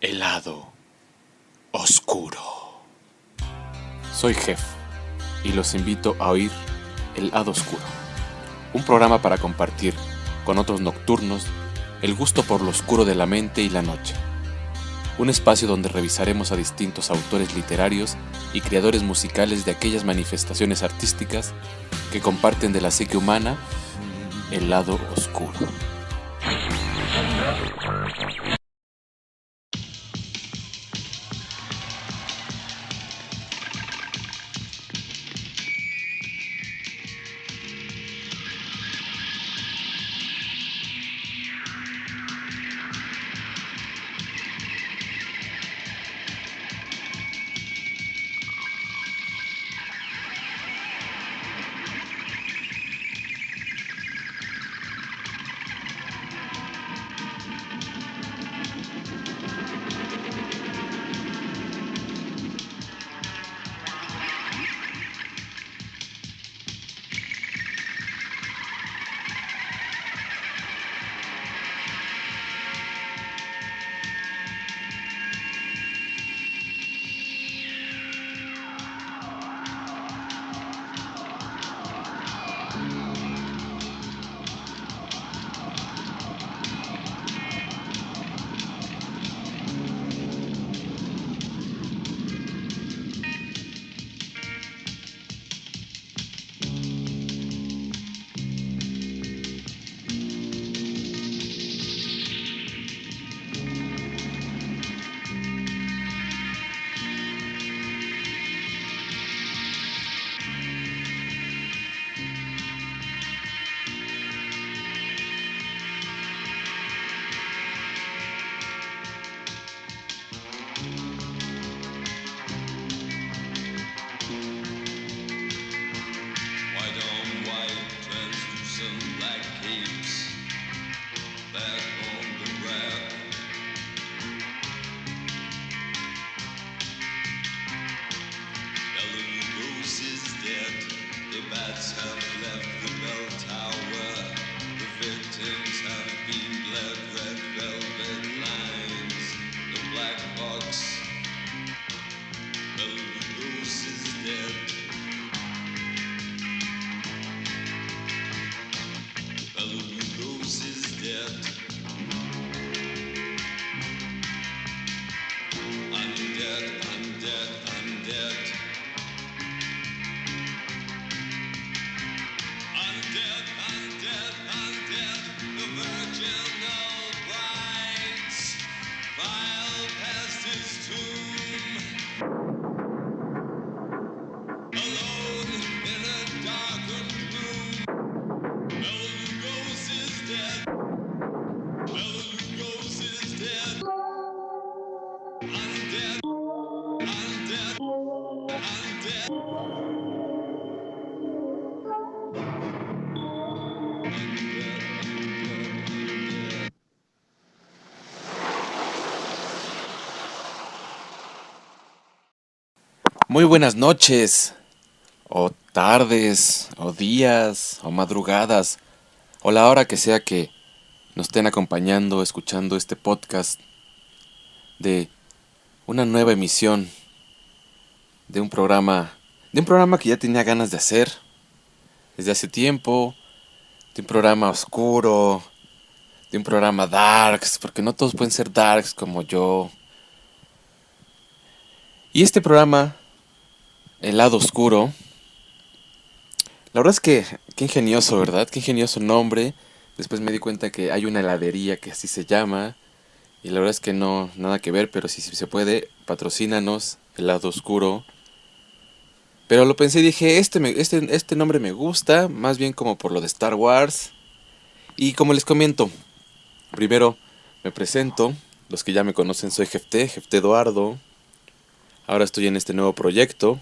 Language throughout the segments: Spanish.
El lado oscuro. Soy Jeff y los invito a oír El lado oscuro, un programa para compartir con otros nocturnos el gusto por lo oscuro de la mente y la noche. Un espacio donde revisaremos a distintos autores literarios y creadores musicales de aquellas manifestaciones artísticas que comparten de la psique humana el lado oscuro. Muy buenas noches, o tardes, o días, o madrugadas, o la hora que sea que nos estén acompañando, escuchando este podcast de una nueva emisión de un programa que ya tenía ganas de hacer desde hace tiempo, de un programa oscuro, de un programa darks, porque no todos pueden ser darks como yo. Y este programa, El lado oscuro, la verdad es que qué ingenioso, ¿verdad? Qué ingenioso nombre. Después me di cuenta que hay una heladería que así se llama. Y la verdad es que no, nada que ver, pero si se puede, patrocínanos, El lado oscuro. Pero lo pensé y dije, este nombre me gusta, más bien como por lo de Star Wars. Y como les comento, primero me presento. Los que ya me conocen, soy Jefté Eduardo. Ahora estoy en este nuevo proyecto.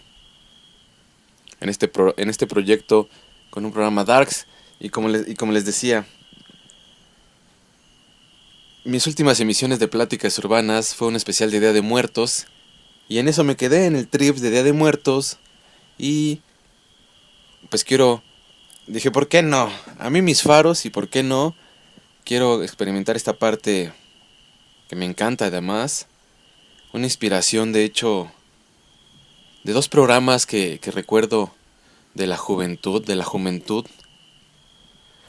En este proyecto con un programa Darks. Y como les decía, mis últimas emisiones de Pláticas Urbanas fue un especial de Día de Muertos. Y en eso me quedé, en el trip de Día de Muertos. Y pues dije, ¿por qué no? A mí mis faros y ¿por qué no? Quiero experimentar esta parte que me encanta además. Una inspiración, de hecho, de dos programas que recuerdo de la juventud.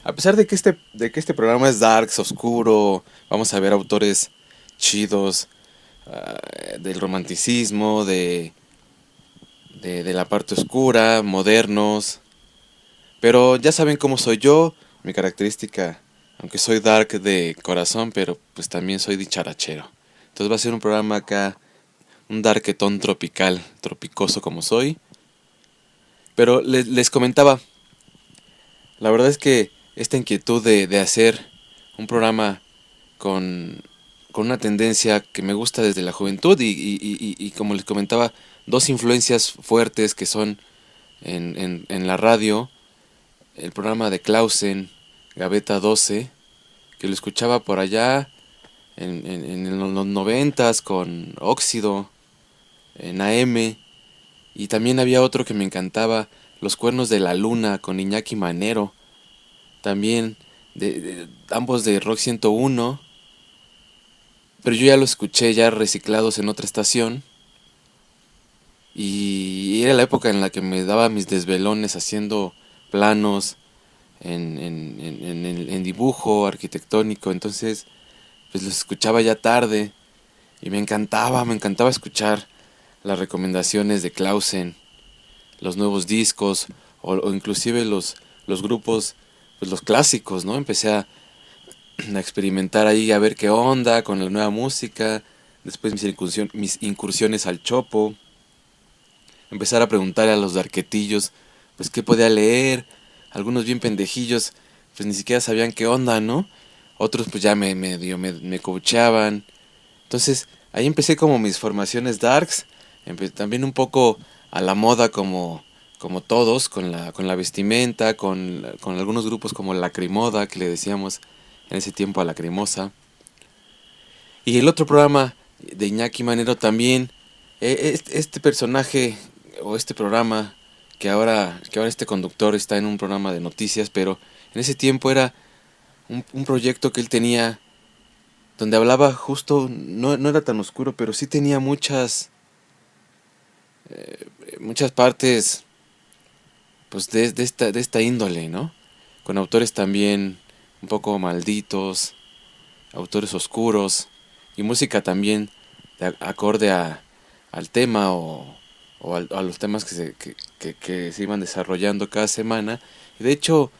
A pesar de que este programa es darks, oscuro, vamos a ver autores chidos, del romanticismo, de la parte oscura, modernos. Pero ya saben cómo soy yo, mi característica, aunque soy dark de corazón, pero pues también soy dicharachero. Entonces va a ser un programa acá, un darketón tropical, tropicoso como soy. Pero les comentaba, la verdad es que esta inquietud de hacer un programa con, con una tendencia que me gusta desde la juventud y como les comentaba, dos influencias fuertes que son en la radio, el programa de Clausen, Gaveta 12, que lo escuchaba por allá en los noventas con Óxido, en AM, y también había otro que me encantaba, Los Cuernos de la Luna con Iñaki Manero, también ambos de Rock 101, pero yo ya lo escuché ya reciclados en otra estación, y era la época en la que me daba mis desvelones haciendo planos en dibujo arquitectónico, entonces pues los escuchaba ya tarde y me encantaba escuchar las recomendaciones de Clausen, los nuevos discos o inclusive los grupos, pues los clásicos, ¿no? Empecé a experimentar ahí a ver qué onda con la nueva música, después mis incursiones al chopo, empezar a preguntar a los darquetillos, pues qué podía leer, algunos bien pendejillos, pues ni siquiera sabían qué onda, ¿no? Otros pues ya me coacheaban. Entonces ahí empecé como mis formaciones darks, también un poco a la moda como todos, con la vestimenta, con algunos grupos como Lacrimoda, que le decíamos en ese tiempo a Lacrimosa. Y el otro programa de Iñaki Manero también, este personaje o este programa, que ahora este conductor está en un programa de noticias, pero en ese tiempo era un proyecto que él tenía donde hablaba justo, no era tan oscuro, pero sí tenía muchas partes pues de esta índole, ¿no? Con autores también un poco malditos, autores oscuros y música también acorde al tema o a los temas que se iban desarrollando cada semana. Y de hecho,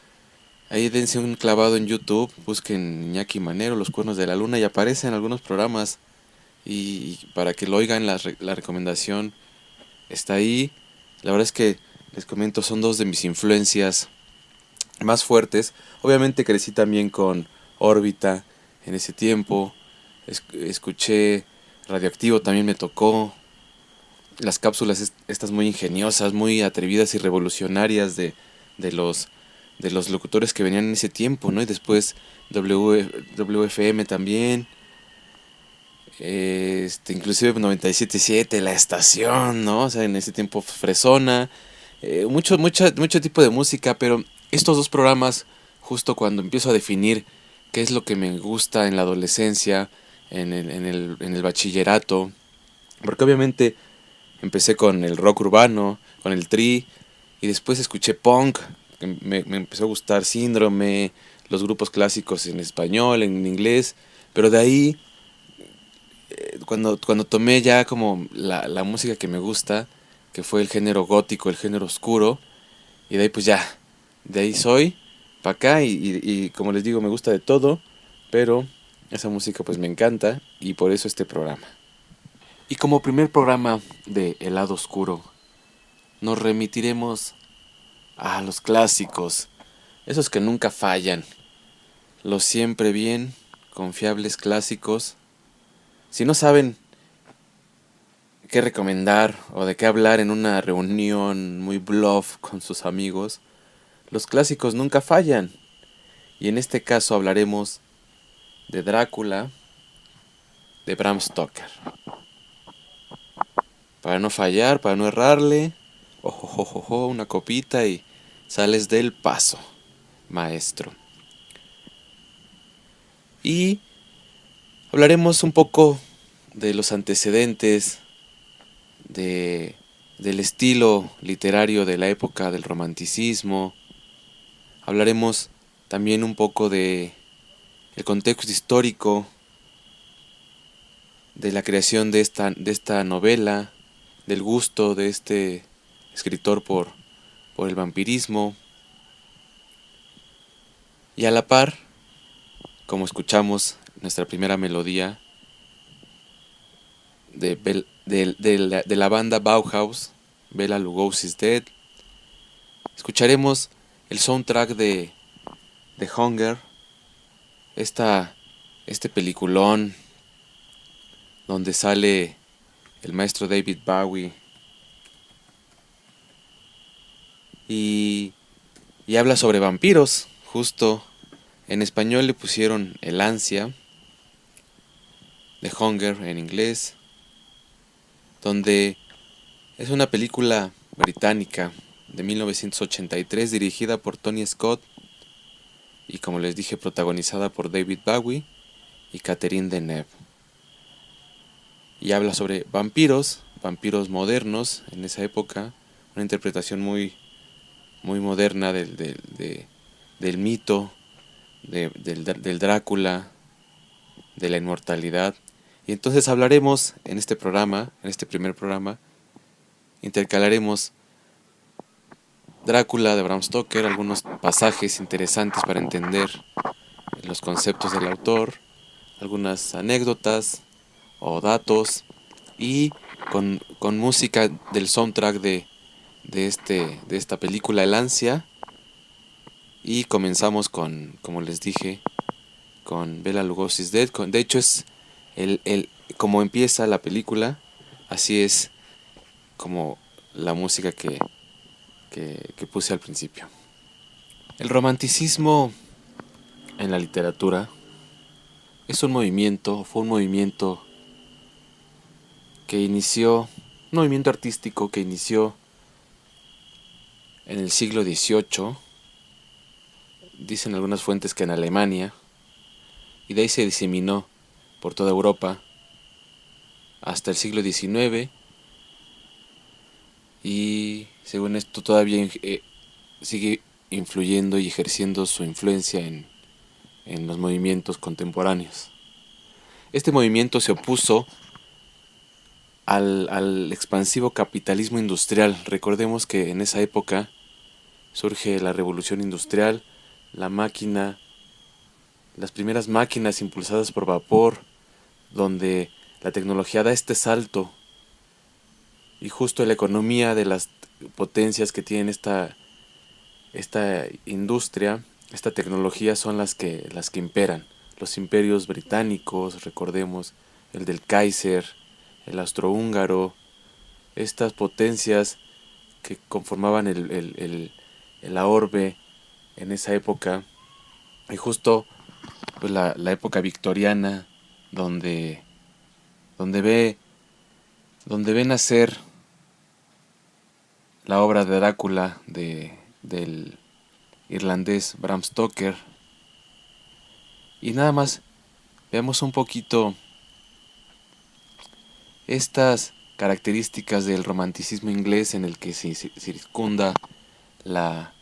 ahí dense un clavado en YouTube, busquen Iñaki Manero, Los Cuernos de la Luna y aparecen algunos programas. Y para que lo oigan, la recomendación está ahí. La verdad es que les comento, son dos de mis influencias más fuertes. Obviamente crecí también con Órbita en ese tiempo. Escuché Radioactivo, también me tocó. Las cápsulas estas muy ingeniosas, muy atrevidas y revolucionarias de los de los locutores que venían en ese tiempo, ¿no? Y después WFM también. Inclusive 97.7, la estación, ¿no? O sea, en ese tiempo fresona. Mucho tipo de música, pero estos dos programas, justo cuando empiezo a definir qué es lo que me gusta en la adolescencia, en el bachillerato, porque obviamente empecé con el rock urbano, con el tri, y después escuché punk, me empezó a gustar Síndrome, los grupos clásicos en español, en inglés, pero de ahí, cuando tomé ya como la música que me gusta, que fue el género gótico, el género oscuro, y de ahí pues ya, de ahí soy, para acá, y como les digo, me gusta de todo, pero esa música pues me encanta, y por eso este programa. Y como primer programa de El lado oscuro, nos remitiremos a los clásicos, esos que nunca fallan, los siempre bien confiables clásicos. Si no saben qué recomendar o de qué hablar en una reunión muy bluff con sus amigos, los clásicos nunca fallan. Y en este caso hablaremos de Drácula, de Bram Stoker. Para no fallar, para no errarle, ojo, una copita y sales del paso, maestro. Y Hablaremos un poco de los antecedentes, de, del estilo literario de la época del romanticismo. Hablaremos también un poco de el contexto histórico de la creación de esta novela, del gusto de este escritor por el vampirismo. Y a la par, como escuchamos nuestra primera melodía de la banda Bauhaus, Bela Lugosi's Dead, escucharemos el soundtrack de Hunger, este peliculón donde sale el maestro David Bowie y, y habla sobre vampiros, justo en español le pusieron El Ansia, The Hunger en inglés, donde es una película británica de 1983 dirigida por Tony Scott y, como les dije, protagonizada por David Bowie y Catherine Deneuve. Y habla sobre vampiros, vampiros modernos en esa época, una interpretación muy moderna del mito, del Drácula, de la inmortalidad. Y entonces hablaremos en este programa, en este primer programa, intercalaremos Drácula de Bram Stoker, algunos pasajes interesantes para entender los conceptos del autor, algunas anécdotas o datos, y con música del soundtrack de esta película El Ansia. Y comenzamos como les dije, con Bela Lugosi's Dead. De hecho es como empieza la película, así es como la música que puse al principio. El romanticismo en la literatura es fue un movimiento que inició, un movimiento artístico que inició en el siglo XVIII, dicen algunas fuentes que en Alemania, y de ahí se diseminó por toda Europa hasta el siglo XIX, y según esto todavía sigue influyendo y ejerciendo su influencia en los movimientos contemporáneos. Este movimiento se opuso al expansivo capitalismo industrial. Recordemos que en esa época surge la revolución industrial, la máquina, las primeras máquinas impulsadas por vapor, donde la tecnología da este salto, y justo la economía de las potencias que tienen esta industria, esta tecnología, son las que imperan. Los imperios británicos, recordemos, el del Kaiser, el austrohúngaro, estas potencias que conformaban la orbe en esa época, y justo pues la época victoriana, donde ve nacer la obra de Drácula del irlandés Bram Stoker. Y nada más veamos un poquito estas características del romanticismo inglés en el que se circunda la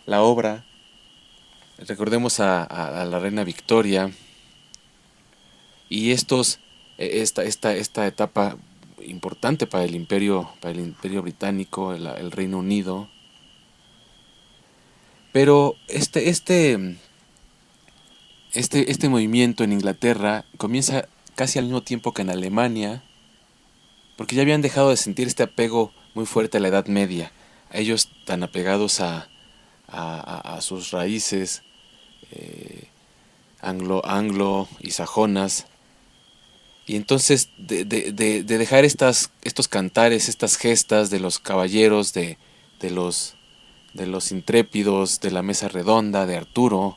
obra. Recordemos a la reina Victoria y esta etapa importante para el imperio británico, el Reino Unido. Pero este movimiento en Inglaterra comienza casi al mismo tiempo que en Alemania, porque ya habían dejado de sentir este apego muy fuerte a la Edad Media, a ellos tan apegados a sus raíces anglo y sajonas. Y entonces de dejar estos cantares, estas gestas de los caballeros, de los intrépidos, de la mesa redonda, de Arturo,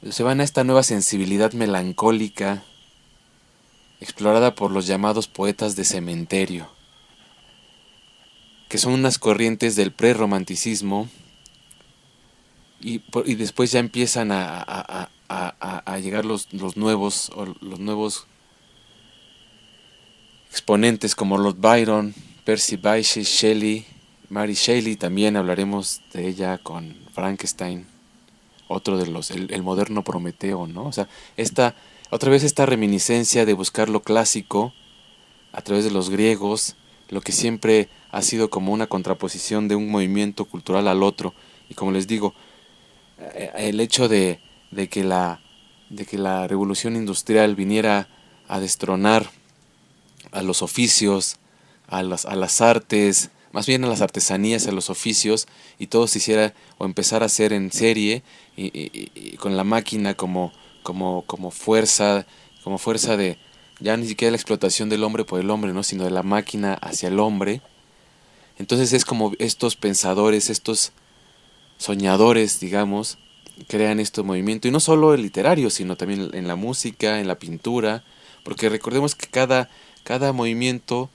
se van a esta nueva sensibilidad melancólica explorada por los llamados poetas de cementerio, que son unas corrientes del prerromanticismo, y después ya empiezan a a llegar los nuevos exponentes como Lord Byron, Percy Bysshe Shelley, Mary Shelley, también hablaremos de ella con Frankenstein, otro de el moderno Prometeo, ¿no? O sea, otra vez esta reminiscencia de buscar lo clásico a través de los griegos, lo que siempre ha sido como una contraposición de un movimiento cultural al otro. Y como les digo, el hecho de que de que la revolución industrial viniera a destronar a los oficios, a las artes, más bien a las artesanías, a los oficios, y todo se hiciera o empezar a hacer en serie y con la máquina como fuerza de ya ni siquiera la explotación del hombre por el hombre, ¿no? Sino de la máquina hacia el hombre. Entonces es como estos pensadores, estos soñadores, digamos, crean este movimiento, y no solo el literario, sino también en la música, en la pintura, porque recordemos que cada movimiento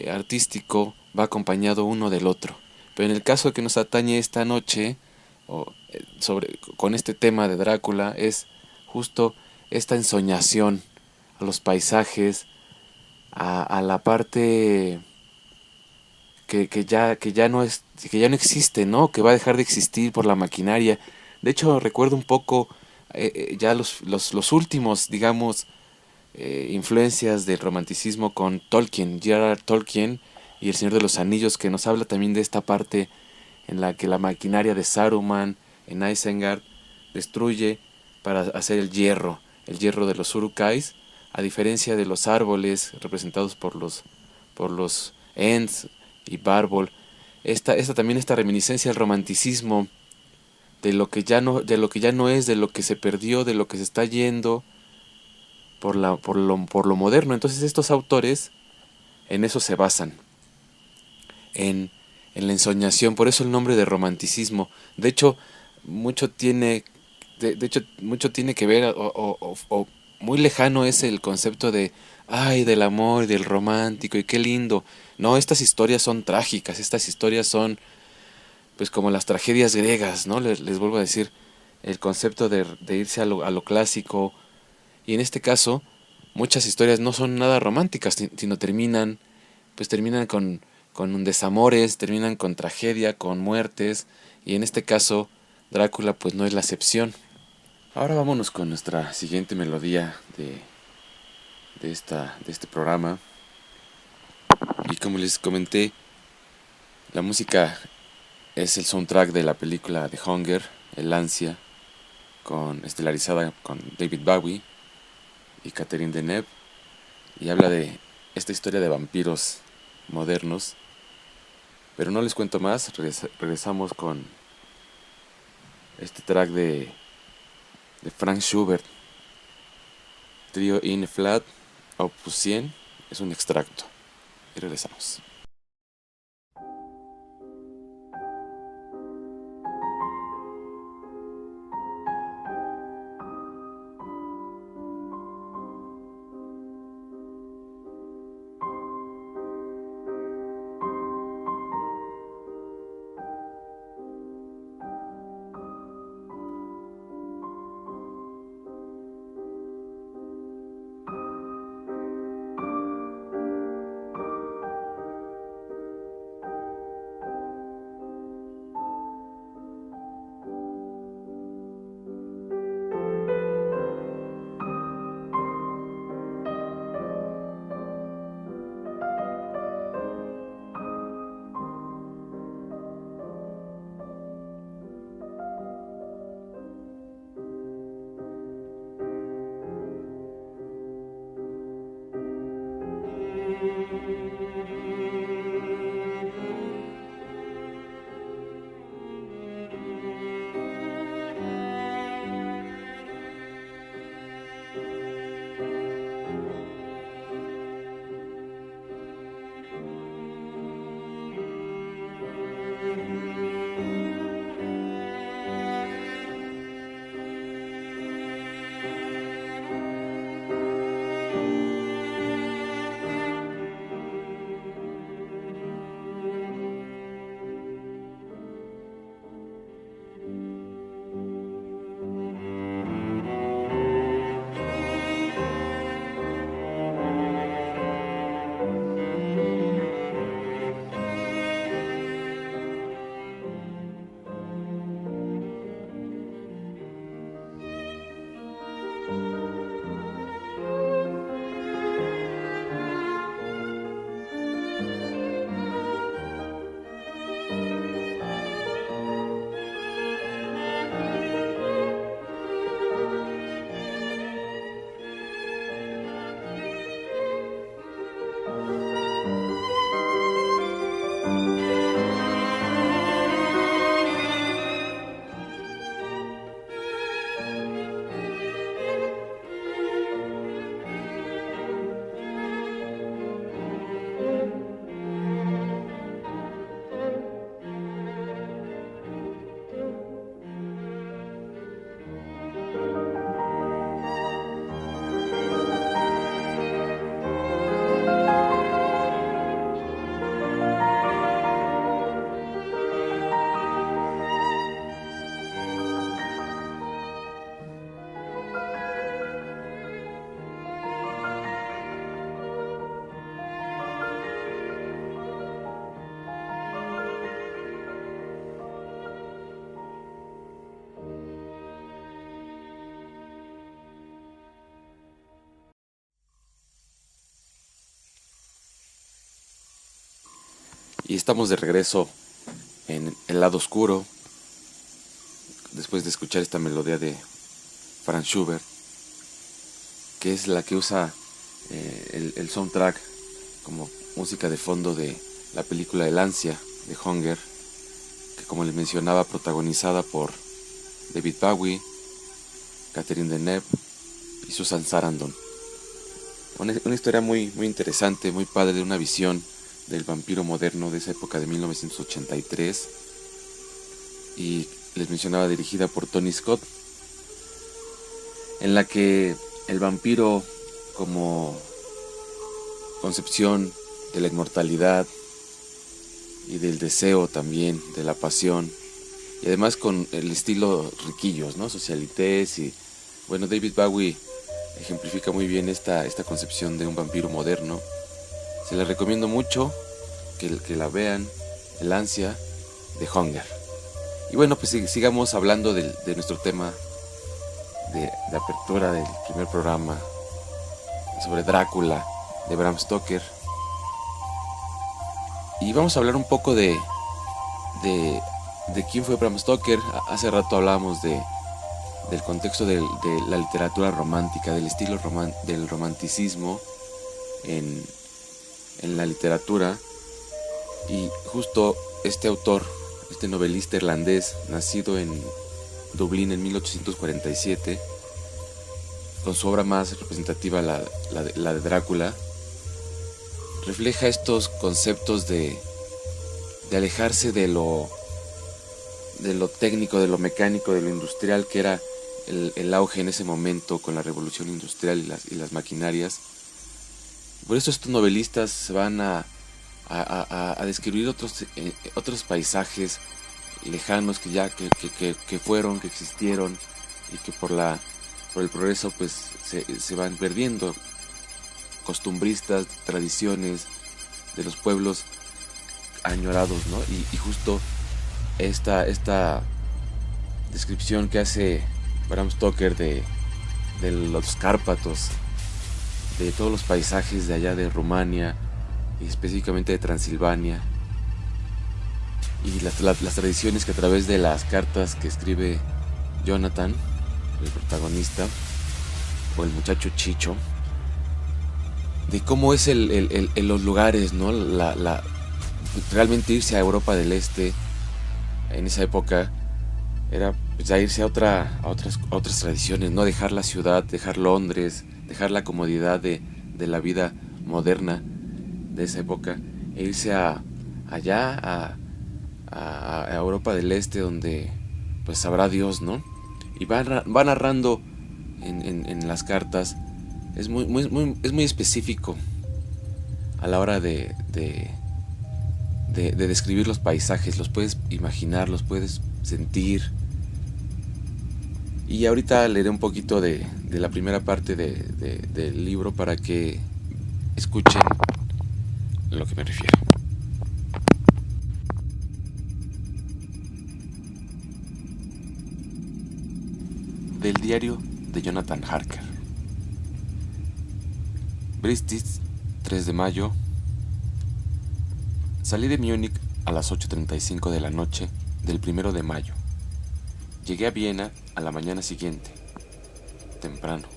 artístico va acompañado uno del otro. Pero en el caso que nos atañe esta noche, con este tema de Drácula, es justo esta ensoñación a los paisajes, a la parte que ya no existe, ¿no? Que va a dejar de existir por la maquinaria. De hecho, recuerdo un poco ya los últimos, digamos, influencias del romanticismo con Tolkien, J.R.R. Tolkien y El Señor de los Anillos, que nos habla también de esta parte en la que la maquinaria de Saruman en Isengard destruye para hacer el hierro de los Uruk-hais, a diferencia de los árboles representados por los Ents y Barbol. Esta reminiscencia del romanticismo, de lo que ya no es, de lo que se perdió, de lo que se está yendo por lo moderno. Entonces estos autores en eso se basan, en, en la ensoñación, por eso el nombre de romanticismo. De hecho, mucho tiene, mucho tiene que ver, o muy lejano es el concepto de, ay, del amor, del romántico, y qué lindo. No, estas historias son trágicas, estas historias son, pues como las tragedias griegas, ¿no? Les vuelvo a decir, el concepto de irse a lo clásico, y en este caso, muchas historias no son nada románticas, sino terminan con un desamores, terminan con tragedia, con muertes, y en este caso, Drácula pues no es la excepción. Ahora vámonos con nuestra siguiente melodía de este programa. Y como les comenté, la música es el soundtrack de la película The Hunger, El Ansia, estelarizada con David Bowie y Catherine Deneuve, y habla de esta historia de vampiros modernos. Pero no les cuento más, regresamos con este track de Frank Schubert, Trio in Flat, Opus 100, es un extracto. Y regresamos. Y estamos de regreso en el lado oscuro, después de escuchar esta melodía de Franz Schubert, que es la que usa el soundtrack como música de fondo de la película El Ansia de Hunger, que como les mencionaba, protagonizada por David Bowie, Catherine Deneuve y Susan Sarandon. Una historia muy interesante, muy padre, de una visión del vampiro moderno de esa época de 1983, y les mencionaba, dirigida por Tony Scott, en la que el vampiro, como concepción de la inmortalidad y del deseo también, de la pasión, y además con el estilo riquillos, ¿no? Socialites, y bueno, David Bowie ejemplifica muy bien esta concepción de un vampiro moderno. Se les recomiendo mucho que la vean, El Ansia de Hunger. Y bueno, pues sigamos hablando de nuestro tema de apertura del primer programa, sobre Drácula de Bram Stoker. Y vamos a hablar un poco de quién fue Bram Stoker. Hace rato hablábamos del contexto de la literatura romántica, del estilo del romanticismo en la literatura. Y justo este autor, este novelista irlandés, nacido en Dublín en 1847, con su obra más representativa, la de Drácula, refleja estos conceptos de alejarse de lo técnico, de lo mecánico, de lo industrial, que era el auge en ese momento con la revolución industrial y las maquinarias. Por eso estos novelistas se van a describir otros paisajes lejanos que fueron, que existieron, y que por el progreso pues se van perdiendo, costumbristas, tradiciones de los pueblos añorados, ¿no? Y justo esta descripción que hace Bram Stoker de los Cárpatos, de todos los paisajes de allá de Rumania y específicamente de Transilvania, y las tradiciones que a través de las cartas que escribe Jonathan, el protagonista, o el muchacho Chicho, de cómo es los lugares, ¿no? Realmente irse a Europa del Este en esa época era pues ya irse a otras tradiciones, no dejar la ciudad, dejar Londres, dejar la comodidad de la vida moderna de esa época, e irse allá a Europa del Este, donde pues sabrá Dios, ¿no? Y va narrando en las cartas. Es muy específico a la hora de describir los paisajes. Los puedes imaginar, los puedes sentir. Y ahorita leeré un poquito de la primera parte del libro para que escuchen a lo que me refiero. Del diario de Jonathan Harker. Bristol, 3 de mayo. Salí de Múnich a las 8:35 de la noche del 1 de mayo. Llegué a Viena a la mañana siguiente, temprano.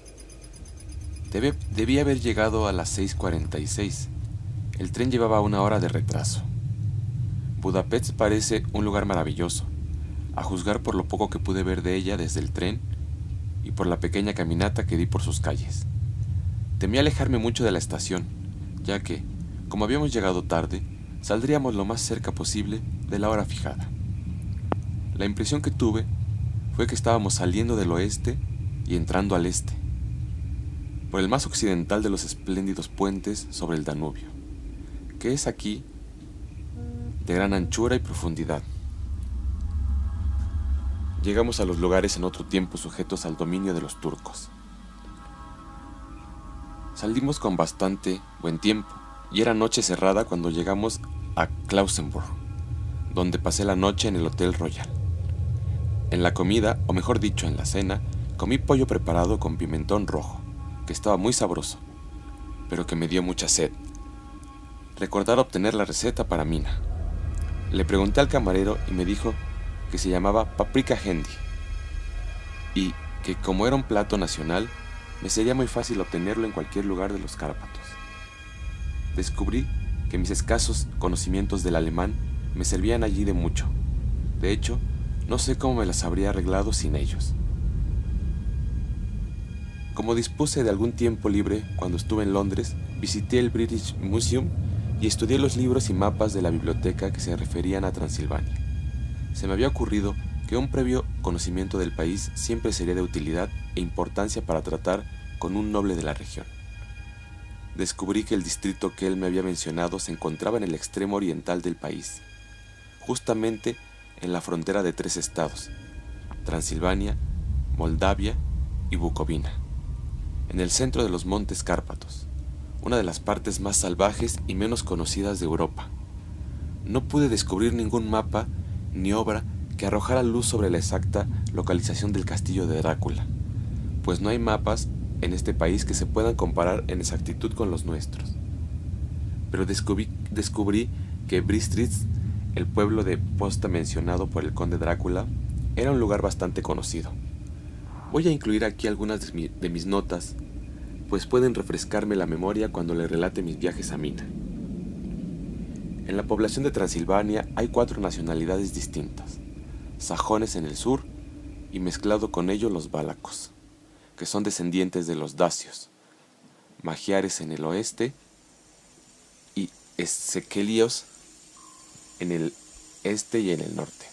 Debí haber llegado a las 6:46. El tren llevaba 1 hora de retraso. Budapest parece un lugar maravilloso, a juzgar por lo poco que pude ver de ella desde el tren y por la pequeña caminata que di por sus calles. Temí alejarme mucho de la estación, ya que, como habíamos llegado tarde, saldríamos lo más cerca posible de la hora fijada. La impresión que tuve fue que estábamos saliendo del oeste y entrando al este, por el más occidental de los espléndidos puentes sobre el Danubio, que es aquí de gran anchura y profundidad. Llegamos a los lugares en otro tiempo sujetos al dominio de los turcos. Salimos con bastante buen tiempo, y era noche cerrada cuando llegamos a Klausenburg, donde pasé la noche en el Hotel Royal. En la comida, o mejor dicho, en la cena, comí pollo preparado con pimentón rojo, que estaba muy sabroso, pero que me dio mucha sed. Recordar obtener la receta para Mina. Le pregunté al camarero y me dijo que se llamaba paprika hendy y que como era un plato nacional, me sería muy fácil obtenerlo en cualquier lugar de los Cárpatos. Descubrí que mis escasos conocimientos del alemán me servían allí de mucho. De hecho, no sé cómo me las habría arreglado sin ellos. Como dispuse de algún tiempo libre cuando estuve en Londres, visité el British Museum y estudié los libros y mapas de la biblioteca que se referían a Transilvania. Se me había ocurrido que un previo conocimiento del país siempre sería de utilidad e importancia para tratar con un noble de la región. Descubrí que el distrito que él me había mencionado se encontraba en el extremo oriental del país, justamente en la frontera de 3 estados, Transilvania, Moldavia y Bucovina, en el centro de los Montes Cárpatos, una de las partes más salvajes y menos conocidas de Europa. No pude descubrir ningún mapa ni obra que arrojara luz sobre la exacta localización del castillo de Drácula, pues no hay mapas en este país que se puedan comparar en exactitud con los nuestros. Pero descubrí que Bistritz, el pueblo de posta mencionado por el conde Drácula, era un lugar bastante conocido. Voy a incluir aquí algunas de mis notas, pues pueden refrescarme la memoria cuando le relate mis viajes a Mina. En la población de Transilvania hay 4 nacionalidades distintas: sajones en el sur y mezclado con ello los válacos, que son descendientes de los dacios, magiares en el oeste y esquelios en el este y en el norte.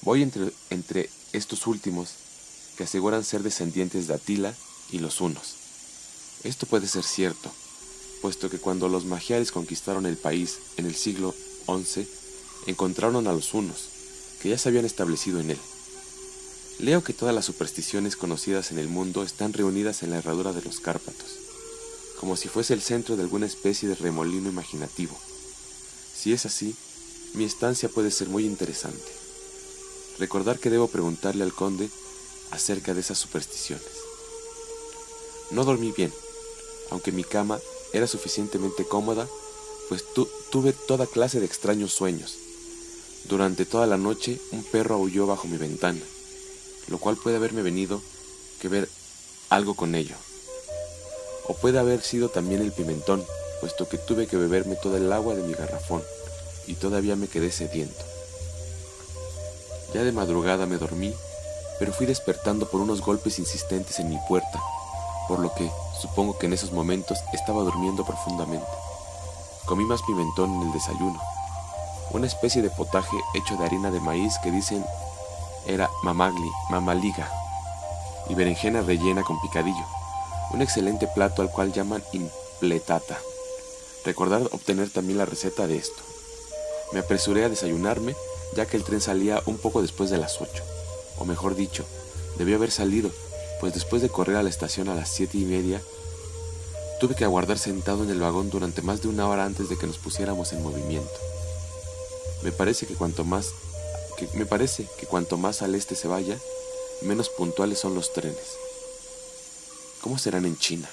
Voy entre estos últimos, que aseguran ser descendientes de Atila y los hunos. Esto puede ser cierto, puesto que cuando los magiares conquistaron el país en el siglo XI, encontraron a los hunos, que ya se habían establecido en él. Leo que todas las supersticiones conocidas en el mundo están reunidas en la herradura de los Cárpatos, como si fuese el centro de alguna especie de remolino imaginativo. Si es así, mi estancia puede ser muy interesante. Recordar que debo preguntarle al conde acerca de esas supersticiones. No dormí bien, aunque mi cama era suficientemente cómoda, pues tuve toda clase de extraños sueños. Durante toda la noche un perro aulló bajo mi ventana, lo cual puede haberme venido que ver algo con ello. O puede haber sido también el pimentón, puesto que tuve que beberme toda el agua de mi garrafón, y todavía me quedé sediento. Ya de madrugada me dormí, pero fui despertando por unos golpes insistentes en mi puerta, por lo que supongo que en esos momentos estaba durmiendo profundamente. Comí más pimentón en el desayuno, una especie de potaje hecho de harina de maíz que dicen era mamaliga, y berenjena rellena con picadillo, un excelente plato al cual llaman impletata. Recordar obtener también la receta de esto. Me apresuré a desayunarme, ya que el tren salía un poco después de las 8, o mejor dicho, debió haber salido, pues después de correr a la estación a las 7:30, tuve que aguardar sentado en el vagón durante más de 1 hora antes de que nos pusiéramos en movimiento. Me parece que cuanto más al este se vaya, menos puntuales son los trenes. ¿Cómo serán en China?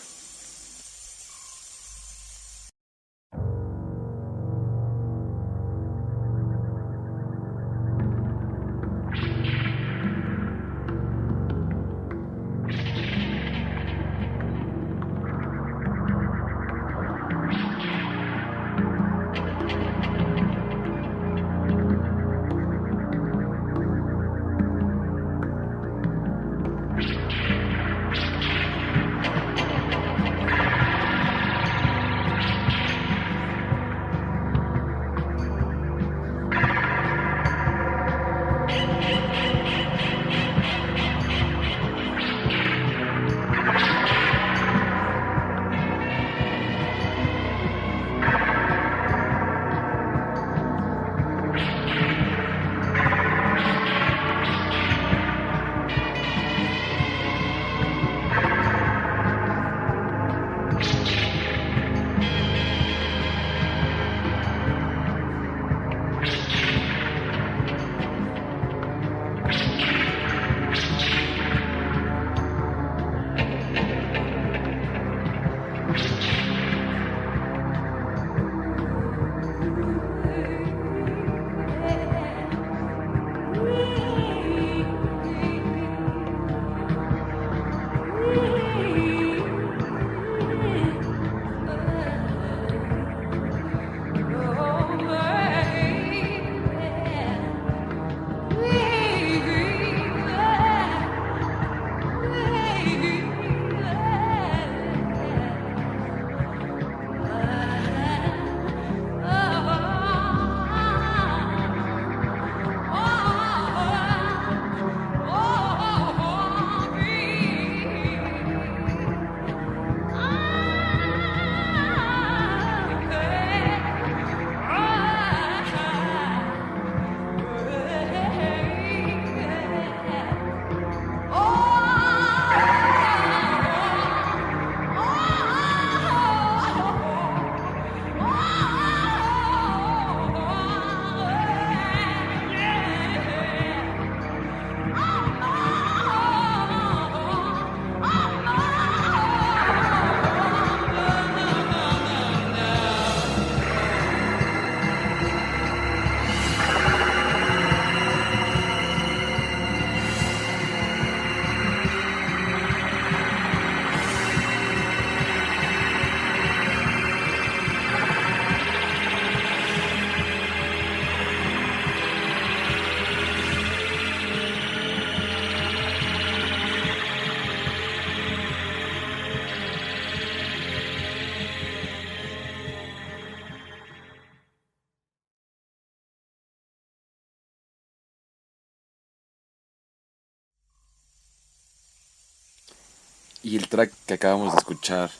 Y el track que acabamos de escuchar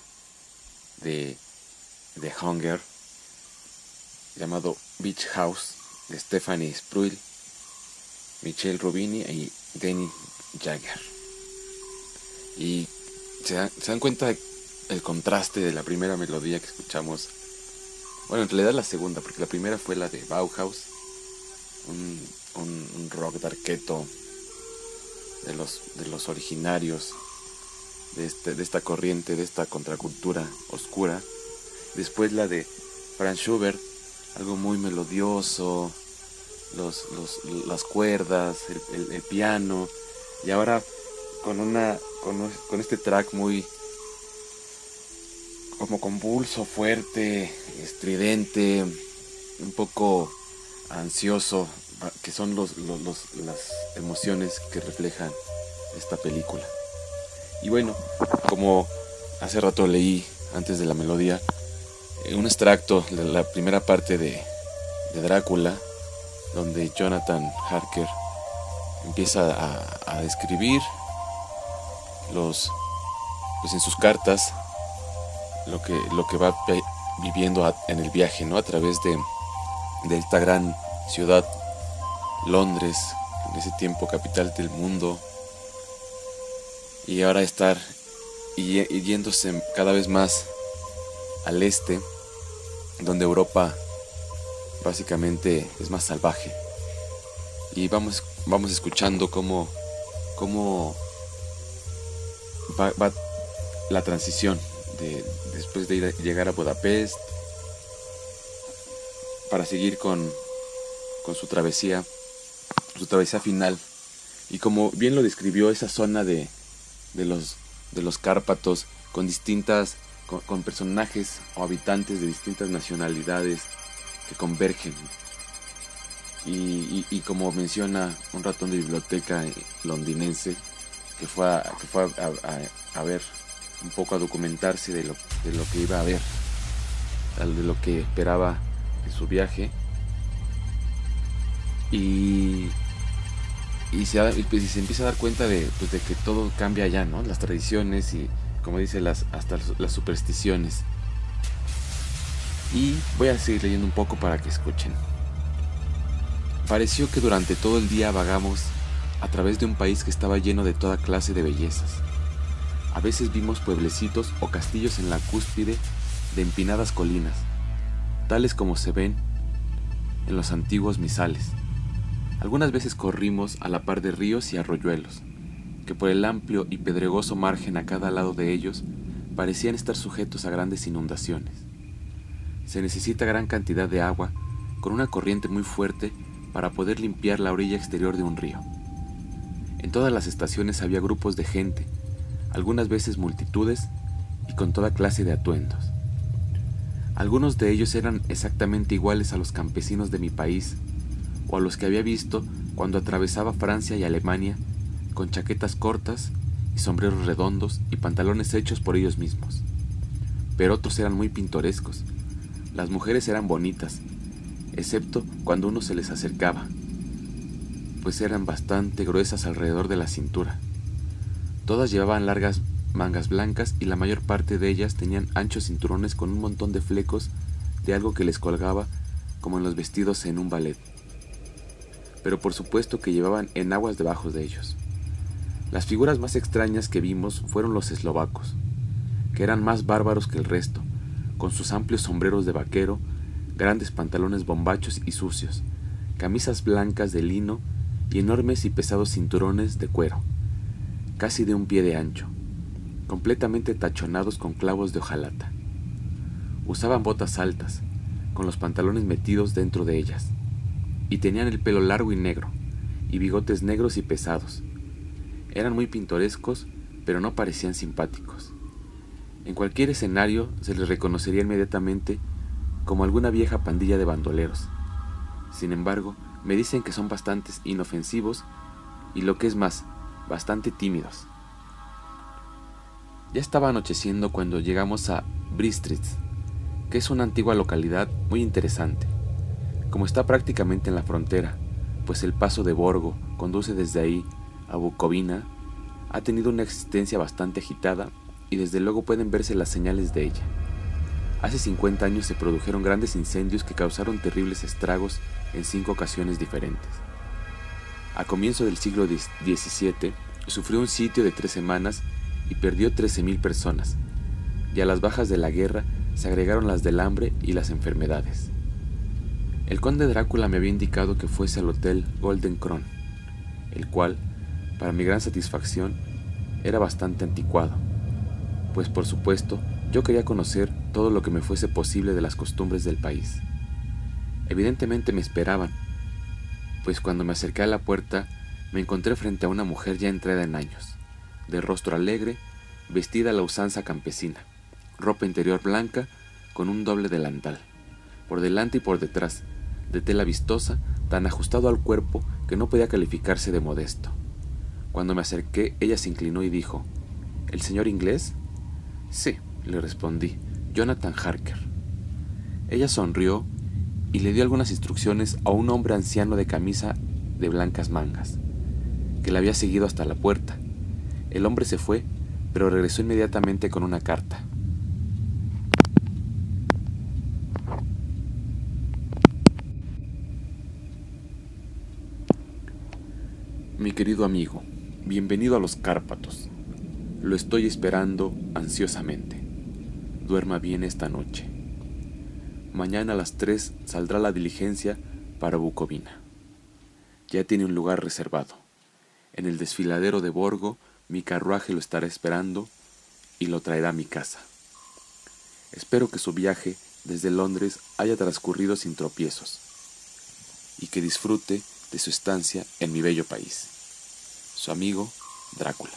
de Hunger, llamado Beach House, de Stephanie Spruill, Michelle Rubini y Danny Jagger. Y se dan cuenta el contraste de la primera melodía que escuchamos. Bueno, en realidad la segunda, porque la primera fue la de Bauhaus, un rock darketo de los originarios de esta corriente, de esta contracultura oscura. Después la de Franz Schubert, algo muy melodioso, las cuerdas, el piano. Y ahora con este track muy como convulso, fuerte, estridente, un poco ansioso, que son las emociones que reflejan esta película. Y bueno, como hace rato leí antes de la melodía, un extracto de la primera parte de Drácula, donde Jonathan Harker empieza a describir pues en sus cartas lo que va viviendo en el viaje, ¿no? A través de esta gran ciudad, Londres, en ese tiempo capital del mundo, y ahora estar yéndose cada vez más al este, donde Europa básicamente es más salvaje. Y vamos escuchando cómo va la transición después de llegar a Budapest, para seguir con su travesía final. Y como bien lo describió, esa zona de los Cárpatos, con personajes o habitantes de distintas nacionalidades que convergen. Y como menciona un ratón de biblioteca londinense que fue a ver un poco, a documentarse de lo que iba a ver, de lo que esperaba en su viaje, y se empieza a dar cuenta de que todo cambia allá, ¿no? Las tradiciones y, como dice, hasta las supersticiones. Y voy a seguir leyendo un poco para que escuchen. Pareció que durante todo el día vagamos a través de un país que estaba lleno de toda clase de bellezas. A veces vimos pueblecitos o castillos en la cúspide de empinadas colinas, tales como se ven en los antiguos misales. Algunas veces corrimos a la par de ríos y arroyuelos, que por el amplio y pedregoso margen a cada lado de ellos parecían estar sujetos a grandes inundaciones. Se necesita gran cantidad de agua con una corriente muy fuerte para poder limpiar la orilla exterior de un río. En todas las estaciones había grupos de gente, algunas veces multitudes y con toda clase de atuendos. Algunos de ellos eran exactamente iguales a los campesinos de mi país o a los que había visto cuando atravesaba Francia y Alemania, con chaquetas cortas y sombreros redondos y pantalones hechos por ellos mismos. Pero otros eran muy pintorescos. Las mujeres eran bonitas, excepto cuando uno se les acercaba, pues eran bastante gruesas alrededor de la cintura. Todas llevaban largas mangas blancas y la mayor parte de ellas tenían anchos cinturones con un montón de flecos de algo que les colgaba como en los vestidos en un ballet. Pero por supuesto que llevaban enaguas debajo de ellos. Las figuras más extrañas que vimos fueron los eslovacos, que eran más bárbaros que el resto, con sus amplios sombreros de vaquero, grandes pantalones bombachos y sucios, camisas blancas de lino y enormes y pesados cinturones de cuero, casi de un pie de ancho, completamente tachonados con clavos de hojalata. Usaban botas altas, con los pantalones metidos dentro de ellas, y tenían el pelo largo y negro, y bigotes negros y pesados. Eran muy pintorescos, pero no parecían simpáticos. En cualquier escenario se les reconocería inmediatamente como alguna vieja pandilla de bandoleros. Sin embargo, me dicen que son bastante inofensivos y, lo que es más, bastante tímidos. Ya estaba anocheciendo cuando llegamos a Bistritz, que es una antigua localidad muy interesante. Como está prácticamente en la frontera, pues el paso de Borgo conduce desde ahí a Bucovina, ha tenido una existencia bastante agitada y desde luego pueden verse las señales de ella. Hace 50 años se produjeron grandes incendios que causaron terribles estragos en 5 ocasiones diferentes. A comienzo del siglo XVII sufrió un sitio de 3 semanas y perdió 13.000 personas, y a las bajas de la guerra se agregaron las del hambre y las enfermedades. El conde Drácula me había indicado que fuese al hotel Golden Crown, el cual, para mi gran satisfacción, era bastante anticuado, pues por supuesto yo quería conocer todo lo que me fuese posible de las costumbres del país. Evidentemente me esperaban, pues cuando me acerqué a la puerta me encontré frente a una mujer ya entrada en años, de rostro alegre, vestida a la usanza campesina, ropa interior blanca con un doble delantal, por delante y por detrás, de tela vistosa, tan ajustado al cuerpo que no podía calificarse de modesto. Cuando me acerqué, ella se inclinó y dijo: ¿El señor inglés? Sí, le respondí, Jonathan Harker. Ella sonrió y le dio algunas instrucciones a un hombre anciano de camisa de blancas mangas, que la había seguido hasta la puerta. El hombre se fue, pero regresó inmediatamente con una carta. Mi querido amigo, bienvenido a los Cárpatos. Lo estoy esperando ansiosamente. Duerma bien esta noche. Mañana a las 3 saldrá la diligencia para Bucovina. Ya tiene un lugar reservado. En el desfiladero de Borgo, mi carruaje lo estará esperando y lo traerá a mi casa. Espero que su viaje desde Londres haya transcurrido sin tropiezos y que disfrute de su estancia en mi bello país. Su amigo, Drácula.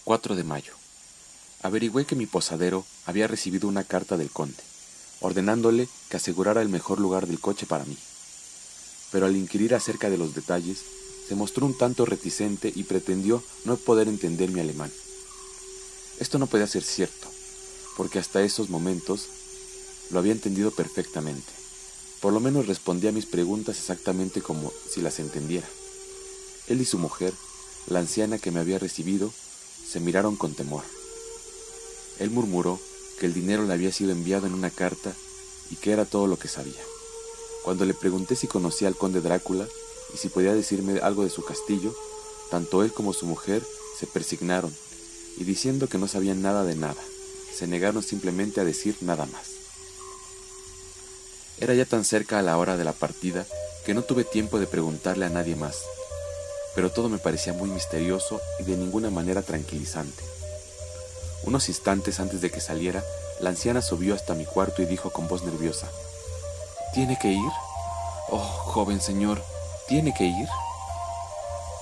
...4 de mayo... Averigüé que mi posadero había recibido una carta del conde, ordenándole que asegurara el mejor lugar del coche para mí. Pero al inquirir acerca de los detalles, se mostró un tanto reticente y pretendió no poder entender mi alemán. Esto no podía ser cierto, porque hasta esos momentos lo había entendido perfectamente. Por lo menos respondía a mis preguntas exactamente como si las entendiera. Él y su mujer, la anciana que me había recibido, se miraron con temor. Él murmuró que el dinero le había sido enviado en una carta y qué era todo lo que sabía. Cuando le pregunté si conocía al conde Drácula y si podía decirme algo de su castillo, tanto él como su mujer se persignaron y diciendo que no sabían nada de nada, se negaron simplemente a decir nada más. Era ya tan cerca a la hora de la partida que no tuve tiempo de preguntarle a nadie más, pero todo me parecía muy misterioso y de ninguna manera tranquilizante. Unos instantes antes de que saliera, la anciana subió hasta mi cuarto y dijo con voz nerviosa: ¿Tiene que ir? Oh, joven señor, ¿tiene que ir?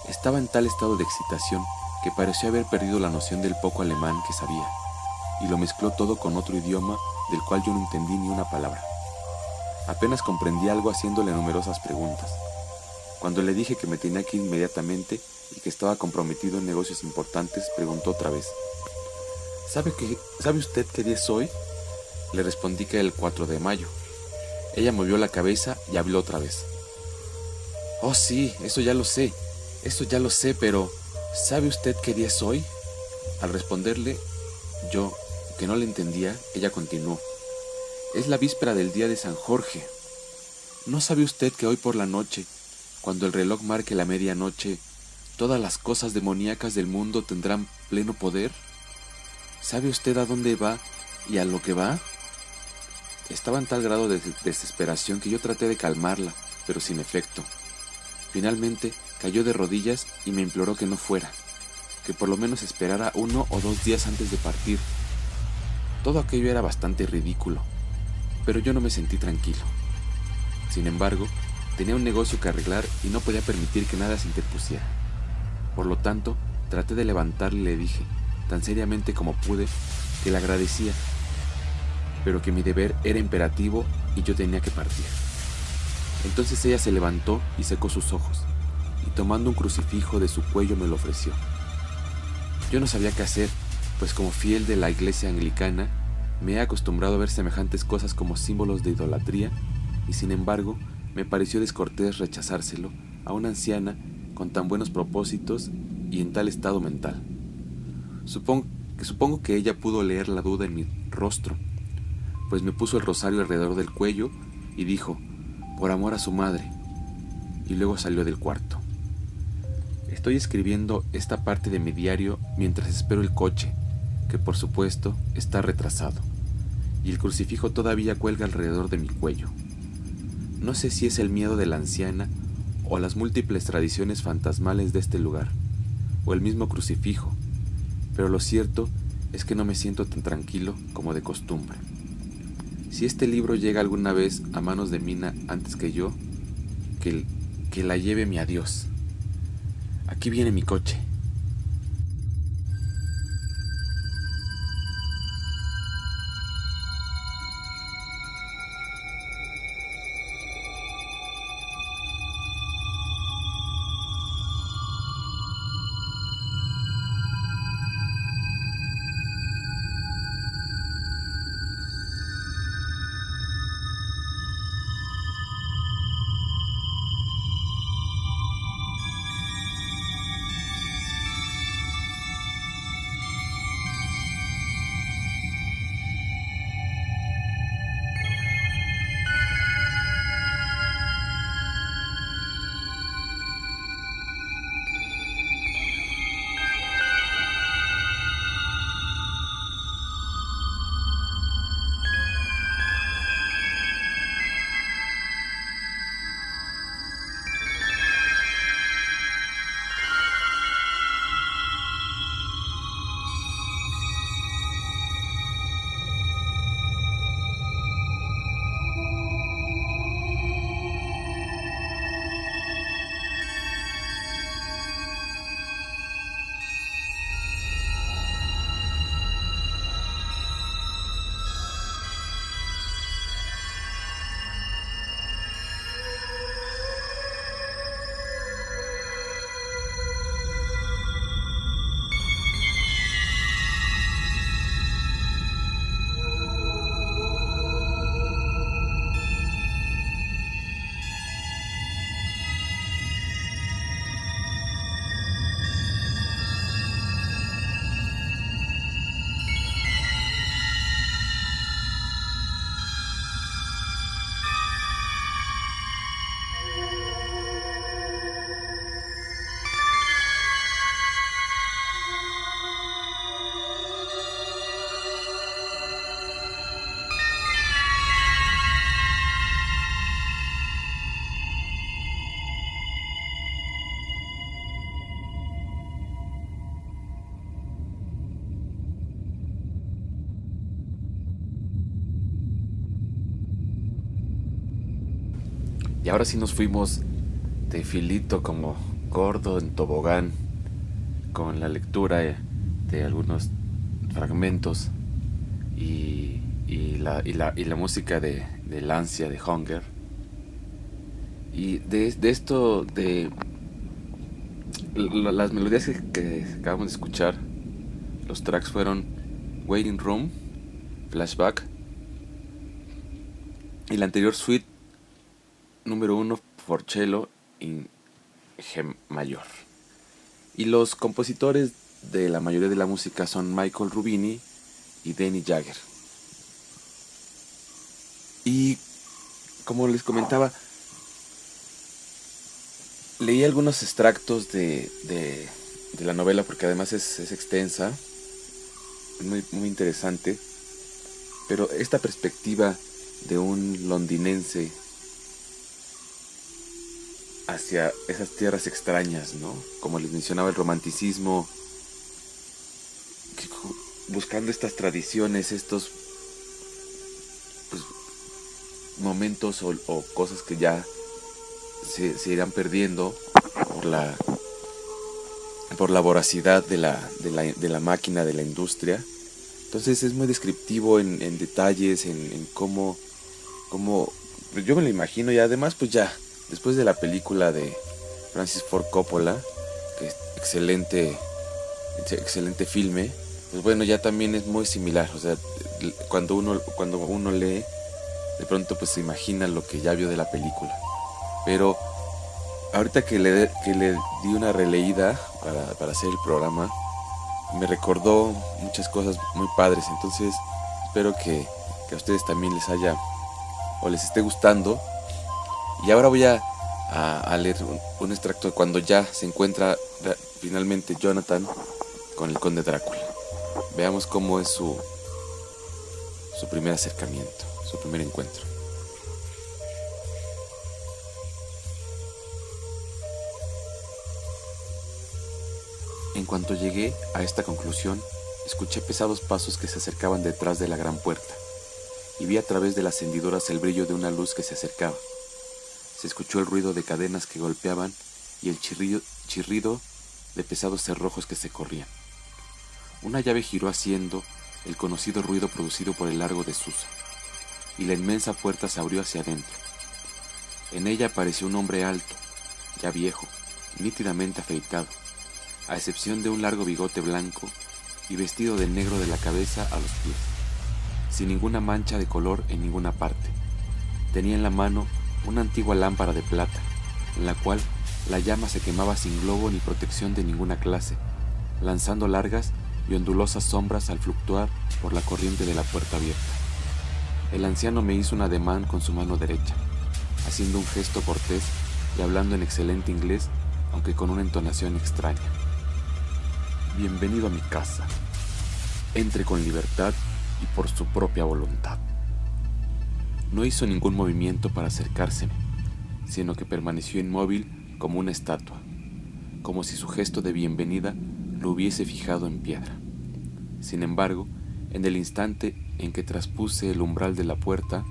Estaba en tal estado de excitación que pareció haber perdido la noción del poco alemán que sabía, y lo mezcló todo con otro idioma del cual yo no entendí ni una palabra. Apenas comprendí algo haciéndole numerosas preguntas. Cuando le dije que me tenía que ir inmediatamente y que estaba comprometido en negocios importantes, preguntó otra vez: ¿Sabe usted qué día es hoy? Le respondí que era el 4 de mayo. Ella movió la cabeza y habló otra vez. Oh sí, eso ya lo sé, pero ¿sabe usted qué día es hoy? Al responderle yo que no le entendía, ella continuó: Es la víspera del día de San Jorge. ¿No sabe usted que hoy por la noche, cuando el reloj marque la medianoche, todas las cosas demoníacas del mundo tendrán pleno poder? ¿Sabe usted a dónde va y a lo que va? Estaba en tal grado de desesperación que yo traté de calmarla, pero sin efecto. Finalmente cayó de rodillas y me imploró que no fuera, que por lo menos esperara 1 o 2 días antes de partir. Todo aquello era bastante ridículo, pero yo no me sentí tranquilo. Sin embargo, tenía un negocio que arreglar y no podía permitir que nada se interpusiera. Por lo tanto, traté de levantarle y le dije, tan seriamente como pude, que le agradecía, pero que mi deber era imperativo y yo tenía que partir. Entonces ella se levantó y secó sus ojos, y tomando un crucifijo de su cuello me lo ofreció. Yo no sabía qué hacer, pues como fiel de la iglesia anglicana, me he acostumbrado a ver semejantes cosas como símbolos de idolatría, y sin embargo, me pareció descortés rechazárselo a una anciana con tan buenos propósitos y en tal estado mental. Supongo que ella pudo leer la duda en mi rostro, pues me puso el rosario alrededor del cuello y dijo, por amor a su madre, y luego salió del cuarto. Estoy escribiendo esta parte de mi diario mientras espero el coche, que por supuesto está retrasado, y el crucifijo todavía cuelga alrededor de mi cuello. No sé si es el miedo de la anciana o las múltiples tradiciones fantasmales de este lugar, o el mismo crucifijo, pero lo cierto es que no me siento tan tranquilo como de costumbre. Si este libro llega alguna vez a manos de Mina antes que yo, que la lleve mi adiós. Aquí viene mi coche. Y ahora sí nos fuimos de filito como gordo en tobogán con la lectura de algunos fragmentos y la música de Lancia, de Hunger. Y de esto, de las melodías que acabamos de escuchar, los tracks fueron Waiting Room, Flashback y la anterior suite número 1 por cello en G mayor. Y los compositores de la mayoría de la música son Michael Rubini y Danny Jagger. Y como les comentaba, leí algunos extractos de la novela porque además es extensa, muy, muy interesante. Pero esta perspectiva de un londinense hacia esas tierras extrañas, ¿no? Como les mencionaba, el romanticismo, buscando estas tradiciones, estos pues, momentos o cosas que ya se irán perdiendo por la voracidad de la máquina, de la industria. Entonces es muy descriptivo en detalles, en cómo yo me lo imagino. Y además pues ya, después de la película de Francis Ford Coppola, que es excelente filme, pues bueno, ya también es muy similar. O sea, cuando uno lee, de pronto pues se imagina lo que ya vio de la película. Pero ahorita que le di una releída para hacer el programa, me recordó muchas cosas muy padres. Entonces espero que a ustedes también les haya o les esté gustando. Y ahora voy a leer un extracto de cuando ya se encuentra finalmente Jonathan con el conde Drácula. Veamos cómo es su primer acercamiento, su primer encuentro. En cuanto llegué a esta conclusión, escuché pesados pasos que se acercaban detrás de la gran puerta, y vi a través de las hendiduras el brillo de una luz que se acercaba. Se escuchó el ruido de cadenas que golpeaban y el chirrido de pesados cerrojos que se corrían. Una llave giró haciendo el conocido ruido producido por el largo desuso, y la inmensa puerta se abrió hacia adentro. En ella apareció un hombre alto, ya viejo, nítidamente afeitado, a excepción de un largo bigote blanco y vestido de negro de la cabeza a los pies, sin ninguna mancha de color en ninguna parte. Tenía en la mano una antigua lámpara de plata, en la cual la llama se quemaba sin globo ni protección de ninguna clase, lanzando largas y ondulosas sombras al fluctuar por la corriente de la puerta abierta. El anciano me hizo un ademán con su mano derecha, haciendo un gesto cortés y hablando en excelente inglés, aunque con una entonación extraña. Bienvenido a mi casa. Entre con libertad y por su propia voluntad. No hizo ningún movimiento para acercárseme, sino que permaneció inmóvil como una estatua, como si su gesto de bienvenida lo hubiese fijado en piedra. Sin embargo, en el instante en que traspuse el umbral de la puerta,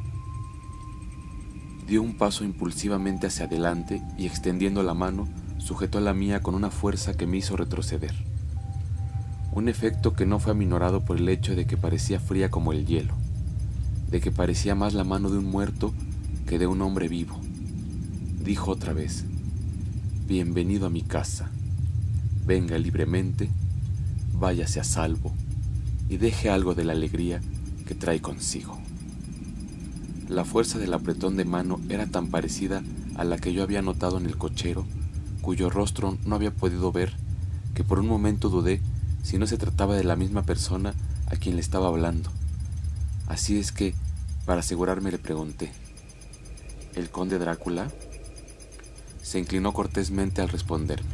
dio un paso impulsivamente hacia adelante y extendiendo la mano, sujetó la mía con una fuerza que me hizo retroceder. Un efecto que no fue aminorado por el hecho de que parecía fría como el hielo, de que parecía más la mano de un muerto que de un hombre vivo. Dijo otra vez: bienvenido a mi casa, venga libremente, váyase a salvo y deje algo de la alegría que trae consigo. La fuerza del apretón de mano era tan parecida a la que yo había notado en el cochero, cuyo rostro no había podido ver, que por un momento dudé si no se trataba de la misma persona a quien le estaba hablando. Así es que, para asegurarme, le pregunté: ¿el conde Drácula? Se inclinó cortésmente al responderme: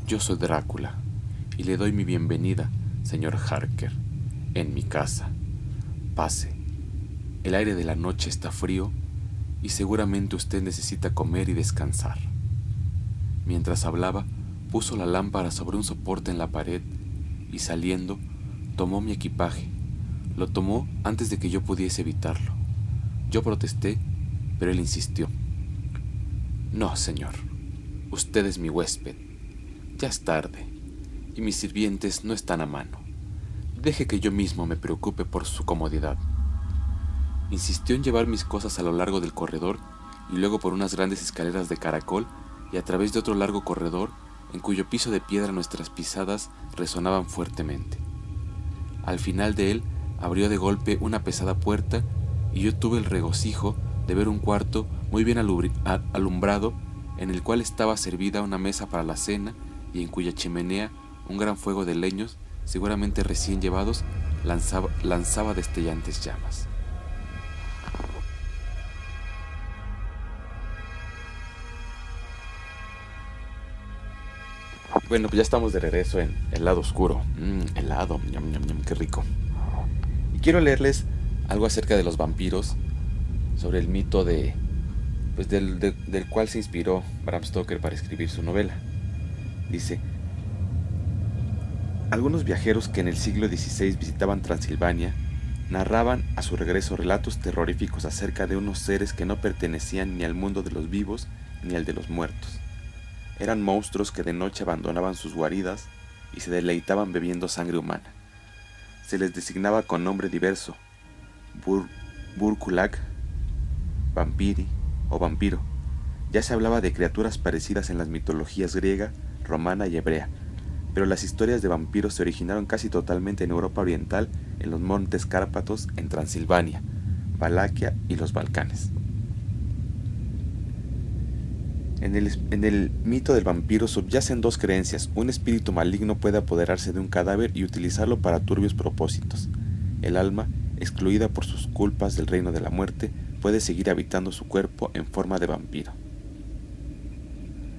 yo soy Drácula, y le doy mi bienvenida, señor Harker, en mi casa. Pase. El aire de la noche está frío, y seguramente usted necesita comer y descansar. Mientras hablaba, puso la lámpara sobre un soporte en la pared, y saliendo, tomó mi equipaje. Lo tomó antes de que yo pudiese evitarlo. Yo protesté, pero él insistió: No, señor, usted es mi huésped. Ya es tarde, y mis sirvientes no están a mano. Deje que yo mismo me preocupe por su comodidad. Insistió en llevar mis cosas a lo largo del corredor y luego por unas grandes escaleras de caracol y a través de otro largo corredor en cuyo piso de piedra nuestras pisadas resonaban fuertemente. Al final de él abrió de golpe una pesada puerta y yo tuve el regocijo de ver un cuarto muy bien alumbrado en el cual estaba servida una mesa para la cena y en cuya chimenea un gran fuego de leños, seguramente recién llevados, lanzaba destellantes llamas. Bueno, pues ya estamos de regreso en el lado oscuro. Helado, ñam, ñam, ñam, qué rico. Y quiero leerles algo acerca de los vampiros, sobre el mito pues del cual se inspiró Bram Stoker para escribir su novela. Dice: algunos viajeros que en el siglo XVI visitaban Transilvania narraban a su regreso relatos terroríficos acerca de unos seres que no pertenecían ni al mundo de los vivos ni al de los muertos. Eran monstruos que de noche abandonaban sus guaridas y se deleitaban bebiendo sangre humana. Se les designaba con nombre diverso: Burkulak, vampiri o vampiro. Ya se hablaba de criaturas parecidas en las mitologías griega, romana y hebrea, pero las historias de vampiros se originaron casi totalmente en Europa Oriental, en los montes Cárpatos, en Transilvania, Valaquia y los Balcanes. En el mito del vampiro subyacen dos creencias. Un espíritu maligno puede apoderarse de un cadáver y utilizarlo para turbios propósitos. El alma, excluida por sus culpas del reino de la muerte, puede seguir habitando su cuerpo en forma de vampiro.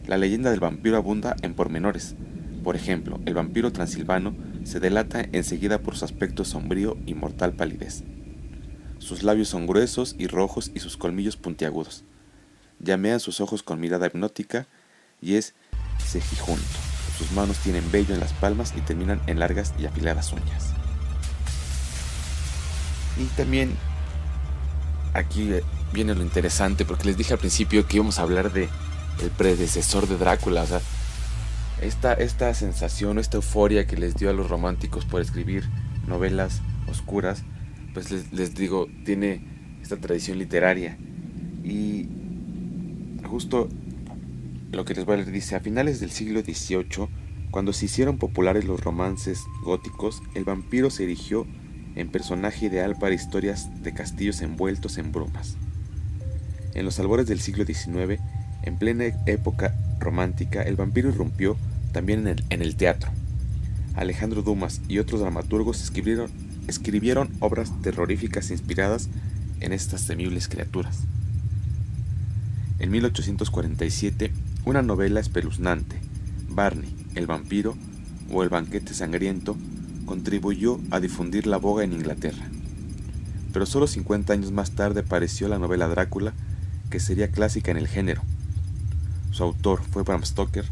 La leyenda del vampiro abunda en pormenores. Por ejemplo, el vampiro transilvano se delata enseguida por su aspecto sombrío y mortal palidez. Sus labios son gruesos y rojos y sus colmillos puntiagudos. Llamean sus ojos con mirada hipnótica y es cejijunto. Sus manos tienen vello en las palmas y terminan en largas y afiladas uñas. Y también aquí viene lo interesante, porque les dije al principio que íbamos a hablar de el predecesor de Drácula. O sea, esta sensación, esta euforia que les dio a los románticos por escribir novelas oscuras, pues les digo, tiene esta tradición literaria. Y justo lo que les voy a leer dice: a finales del siglo XVIII, cuando se hicieron populares los romances góticos, el vampiro se erigió en personaje ideal para historias de castillos envueltos en brumas. En los albores del siglo XIX, en plena época romántica, el vampiro irrumpió también en el teatro. Alejandro Dumas y otros dramaturgos escribieron obras terroríficas inspiradas en estas temibles criaturas. En 1847, una novela espeluznante, Barney, el vampiro o el banquete sangriento, contribuyó a difundir la boga en Inglaterra. Pero solo 50 años más tarde apareció la novela Drácula, que sería clásica en el género. Su autor fue Bram Stoker,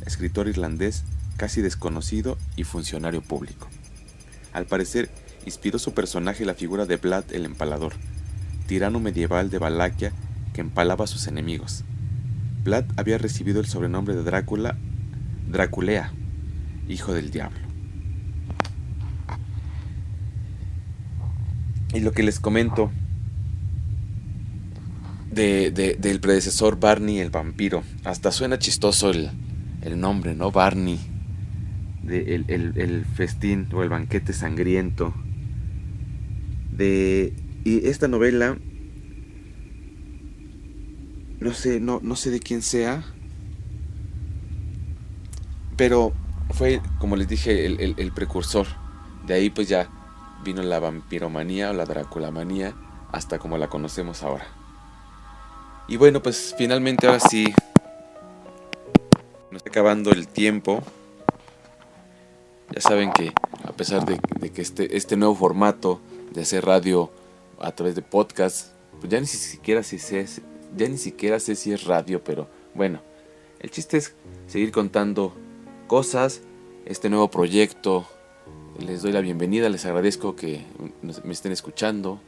escritor irlandés casi desconocido y funcionario público. Al parecer, inspiró su personaje la figura de Vlad el Empalador, tirano medieval de Valaquia que empalaba a sus enemigos. Vlad había recibido el sobrenombre de Drácula, Draculea, hijo del diablo. Y lo que les comento del predecesor Barney el vampiro, hasta suena chistoso el nombre, ¿no? Barney, el festín o el banquete sangriento. Y esta novela, no sé de quién sea, pero fue, como les dije, el precursor. De ahí pues ya vino la vampiromanía o la draculamanía, hasta como la conocemos ahora. Y bueno, pues finalmente ahora sí nos está acabando el tiempo. Ya saben que a pesar de que este nuevo formato de hacer radio a través de podcast, pues ya ni siquiera sé si es radio, pero bueno, el chiste es seguir contando cosas, este nuevo proyecto. Les doy la bienvenida, les agradezco que me estén escuchando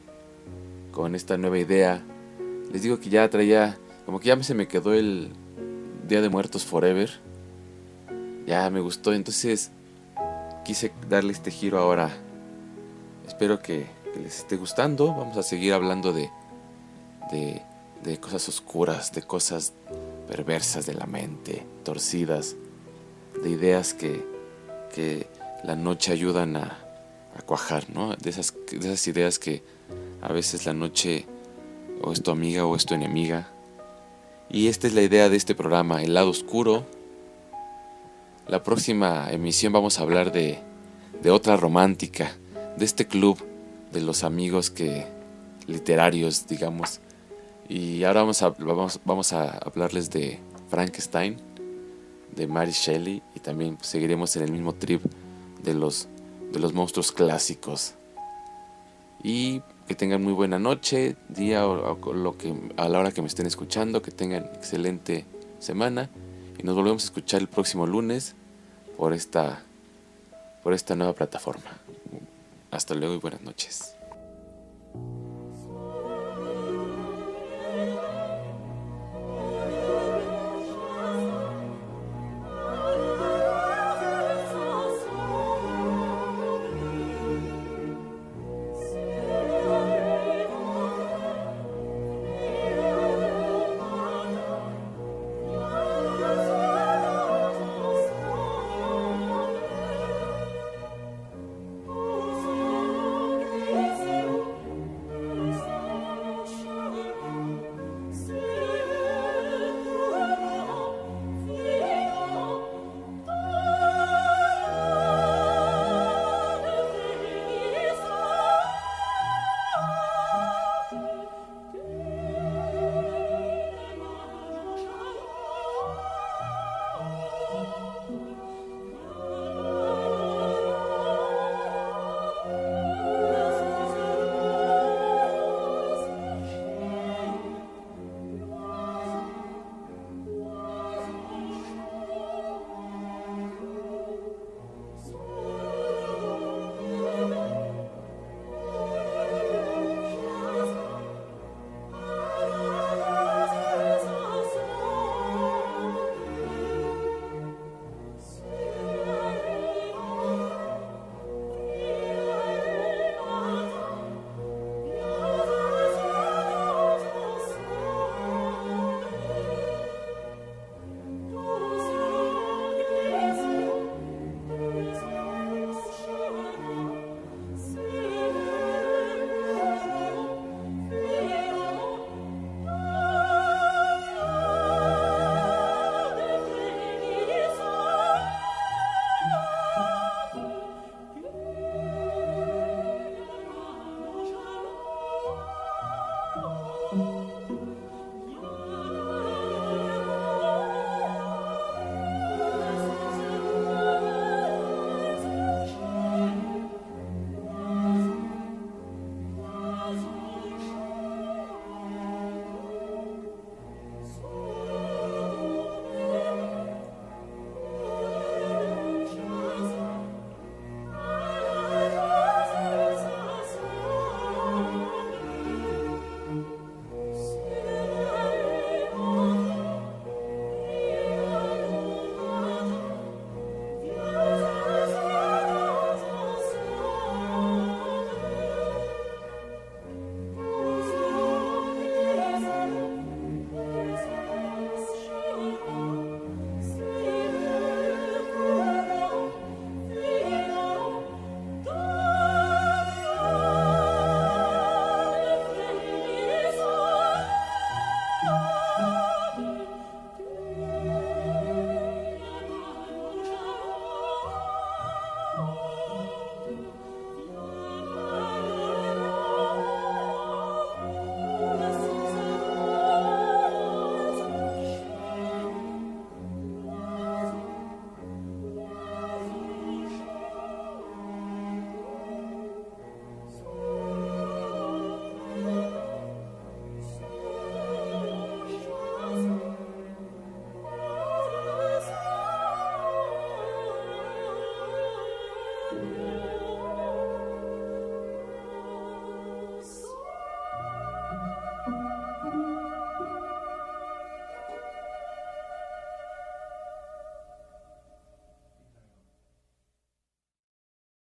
con esta nueva idea. Les digo que ya traía Como que ya se me quedó el Día de Muertos Forever. Ya me gustó, entonces quise darle este giro ahora. Espero que les esté gustando. Vamos a seguir hablando de, de cosas oscuras, de cosas perversas de la mente, torcidas, de ideas que la noche ayudan a cuajar, ¿no? De esas ideas que a veces la noche o es tu amiga o es tu enemiga. Y esta es la idea de este programa, El lado oscuro. La próxima emisión vamos a hablar de otra romántica, de este club de los amigos literarios, digamos. Y ahora vamos a hablarles de Frankenstein, de Mary Shelley, y también seguiremos en el mismo trip de los monstruos clásicos. Y que tengan muy buena noche, día a la hora que me estén escuchando, que tengan excelente semana y nos volvemos a escuchar el próximo lunes por esta nueva plataforma. Hasta luego y buenas noches.